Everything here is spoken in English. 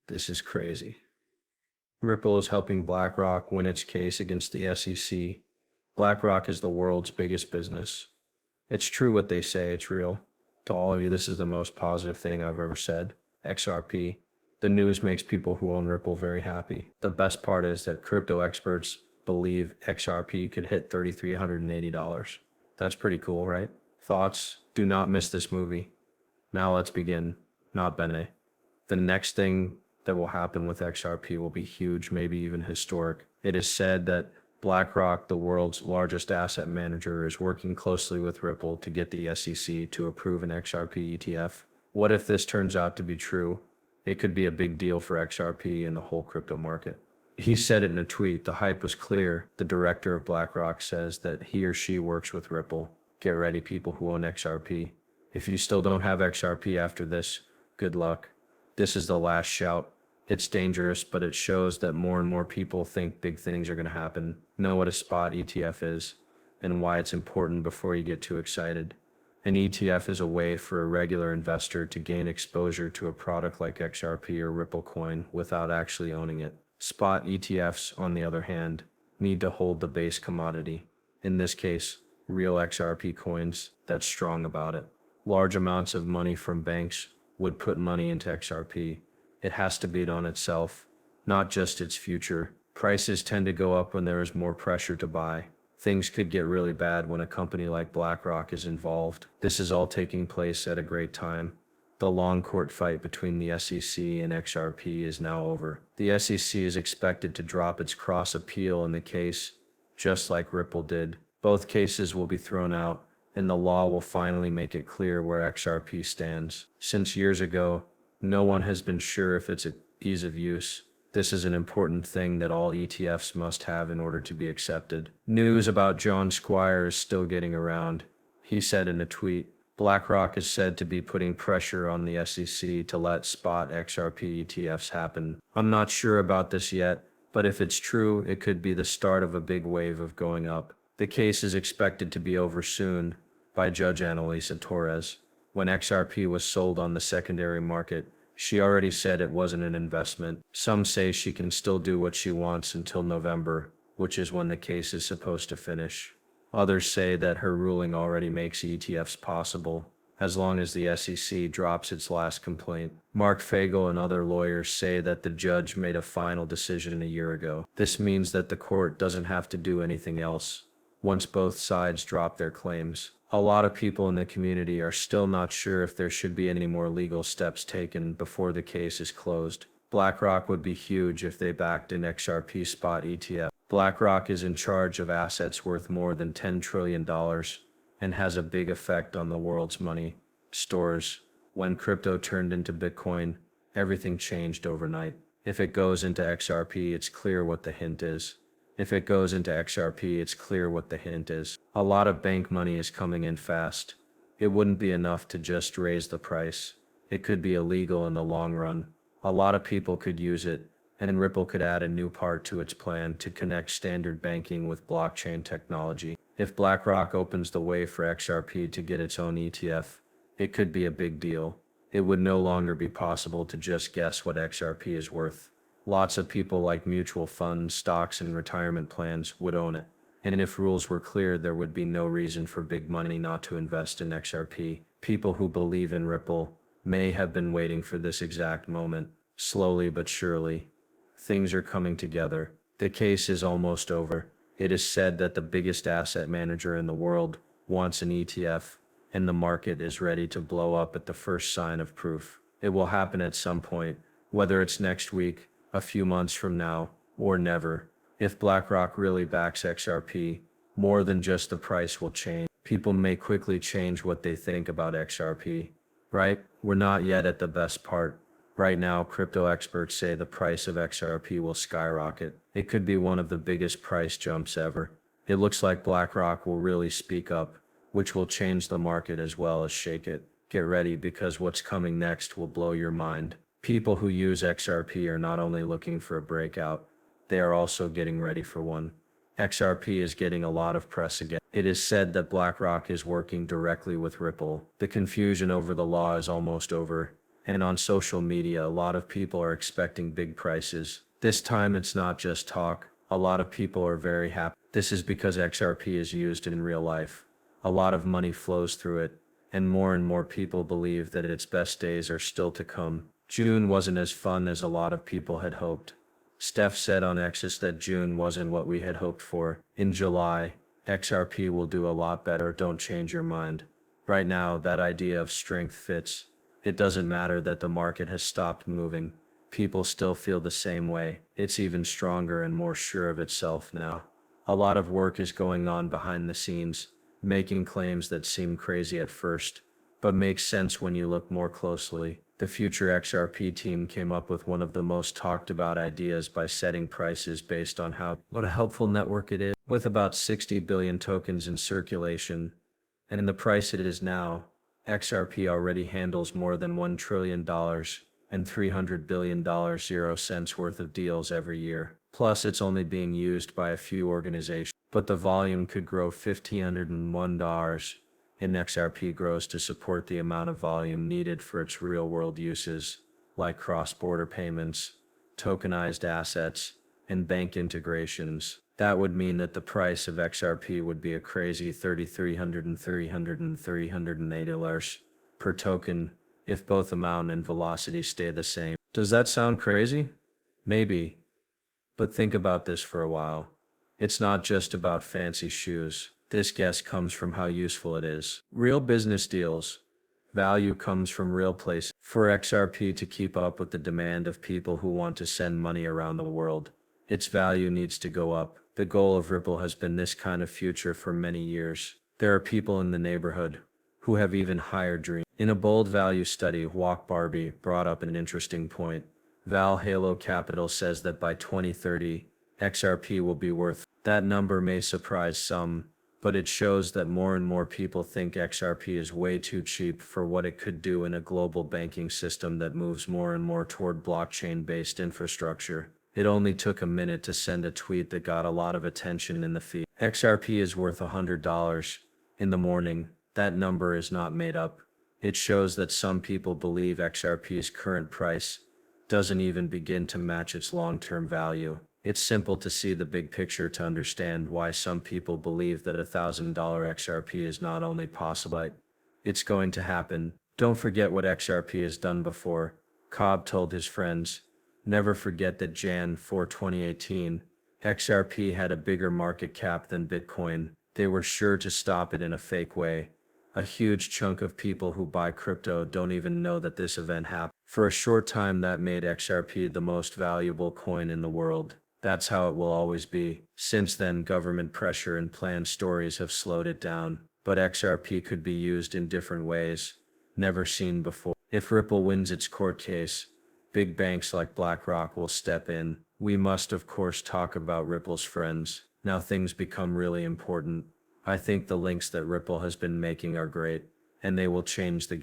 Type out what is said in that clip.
This is crazy. Ripple is helping BlackRock win its case against the SEC. BlackRock is the world's biggest business. It's true what they say, it's real. To all of you, this is the most positive thing I've ever said. XRP. The news makes people who own Ripple very happy. The best part is that crypto experts believe XRP could hit $3,380. That's pretty cool, right? Thoughts? Do not miss this movie. Now let's begin. Not bene. The next thing that will happen with XRP will be huge, maybe even historic. It is said that BlackRock, the world's largest asset manager, is working closely with Ripple to get the SEC to approve an XRP ETF. What if this turns out to be true? It could be a big deal for XRP and the whole crypto market. He said it in a tweet. The hype was clear. The director of BlackRock says that he or she works with Ripple. Get ready, people who own XRP. If you still don't have XRP after this, good luck. This is the last shout. It's dangerous, but it shows that more and more people think big things are going to happen. Know what a spot ETF is and why it's important before you get too excited. An ETF is a way for a regular investor to gain exposure to a product like XRP or Ripple coin without actually owning it. Spot ETFs, on the other hand, need to hold the base commodity. In this case, real XRP coins. That's strong about it. Large amounts of money from banks would put money into XRP. It has to beat on itself, not just its future. Prices tend to go up when there is more pressure to buy. Things could get really bad when a company like BlackRock is involved. This is all taking place at a great time. The long court fight between the SEC and XRP is now over. The SEC is expected to drop its cross appeal in the case, just like Ripple did. Both cases will be thrown out, and the law will finally make it clear where XRP stands. Since years ago, no one has been sure if it's ease of use. This is an important thing that all ETFs must have in order to be accepted. News about John Squire is still getting around. He said in a tweet, BlackRock is said to be putting pressure on the SEC to let spot XRP ETFs happen. I'm not sure about this yet, but if it's true, it could be the start of a big wave of going up. The case is expected to be over soon by Judge Annalisa Torres. When XRP was sold on the secondary market, she already said it wasn't an investment. Some say she can still do what she wants until November, which is when the case is supposed to finish. Others say that her ruling already makes ETFs possible, as long as the SEC drops its last complaint. Mark Fagel and other lawyers say that the judge made a final decision a year ago. This means that the court doesn't have to do anything else once both sides drop their claims. A lot of people in the community are still not sure if there should be any more legal steps taken before the case is closed. BlackRock would be huge if they backed an XRP spot ETF. BlackRock is in charge of assets worth more than $10 trillion and has a big effect on the world's money stores. When crypto turned into Bitcoin, everything changed overnight. If it goes into XRP, it's clear what the hint is. If it goes into XRP, it's clear what the hint is. A lot of bank money is coming in fast. It wouldn't be enough to just raise the price. It could be illegal in the long run. A lot of people could use it, and Ripple could add a new part to its plan to connect standard banking with blockchain technology. If BlackRock opens the way for XRP to get its own ETF, it could be a big deal. It would no longer be possible to just guess what XRP is worth. Lots of people like mutual funds, stocks, and retirement plans would own it. And if rules were clear, there would be no reason for big money not to invest in XRP. People who believe in Ripple may have been waiting for this exact moment. Slowly but surely, things are coming together. The case is almost over. It is said that the biggest asset manager in the world wants an ETF, and the market is ready to blow up at the first sign of proof. It will happen at some point, whether it's next week, a few months from now, or never. If BlackRock really backs XRP, more than just the price will change. People may quickly change what they think about XRP, right? We're not yet at the best part. Right now, crypto experts say the price of XRP will skyrocket. It could be one of the biggest price jumps ever. It looks like BlackRock will really speak up, which will change the market as well as shake it. Get ready, because what's coming next will blow your mind. People who use XRP are not only looking for a breakout, they are also getting ready for one. XRP is getting a lot of press again. It is said that BlackRock is working directly with Ripple. The confusion over the law is almost over. And on social media, a lot of people are expecting big prices. This time it's not just talk. A lot of people are very happy. This is because XRP is used in real life. A lot of money flows through it, and more people believe that its best days are still to come. June wasn't as fun as a lot of people had hoped. Steph said on X that June wasn't what we had hoped for. In July, XRP will do a lot better. Don't change your mind. Right now, that idea of strength fits. It doesn't matter that the market has stopped moving. People still feel the same way. It's even stronger and more sure of itself now. A lot of work is going on behind the scenes, making claims that seem crazy at first, but make sense when you look more closely. The future XRP team came up with one of the most talked about ideas by setting prices based on what a helpful network it is. With about 60 billion tokens in circulation, and the price it is now, XRP already handles more than $1 trillion and $300 billion 0 cents worth of deals every year. Plus, it's only being used by a few organizations. But the volume could grow $1,501 in XRP grows to support the amount of volume needed for its real-world uses, like cross-border payments, tokenized assets, and bank integrations. That would mean that the price of XRP would be a crazy 3,300 and 380 dollars per token if both amount and velocity stay the same. Does that sound crazy? Maybe. But think about this for a while. It's not just about fancy shoes. This guess comes from how useful it is. Real business deals. Value comes from real places. For XRP to keep up with the demand of people who want to send money around the world, its value needs to go up. The goal of Ripple has been this kind of future for many years. There are people in the neighborhood who have even higher dreams. In a bold value study, Walk Barbie brought up an interesting point. Val Halo Capital says that by 2030, XRP will be worth. That number may surprise some, but it shows that more and more people think XRP is way too cheap for what it could do in a global banking system that moves more and more toward blockchain-based infrastructure. It only took a minute to send a tweet that got a lot of attention in the feed. XRP is worth $100 in the morning. That number is not made up. It shows that some people believe XRP's current price doesn't even begin to match its long-term value. It's simple to see the big picture to understand why some people believe that $1,000 XRP is not only possible, it's going to happen. Don't forget what XRP has done before. Cobb told his friends, never forget that Jan 4, 2018, XRP had a bigger market cap than Bitcoin. They were sure to stop it in a fake way. A huge chunk of people who buy crypto don't even know that this event happened. For a short time, that made XRP the most valuable coin in the world. That's how it will always be. Since then, government pressure and planned stories have slowed it down. But XRP could be used in different ways, never seen before. If Ripple wins its court case, big banks like BlackRock will step in. We must, of course, talk about Ripple's friends. Now things become really important. I think the links that Ripple has been making are great, and they will change the game.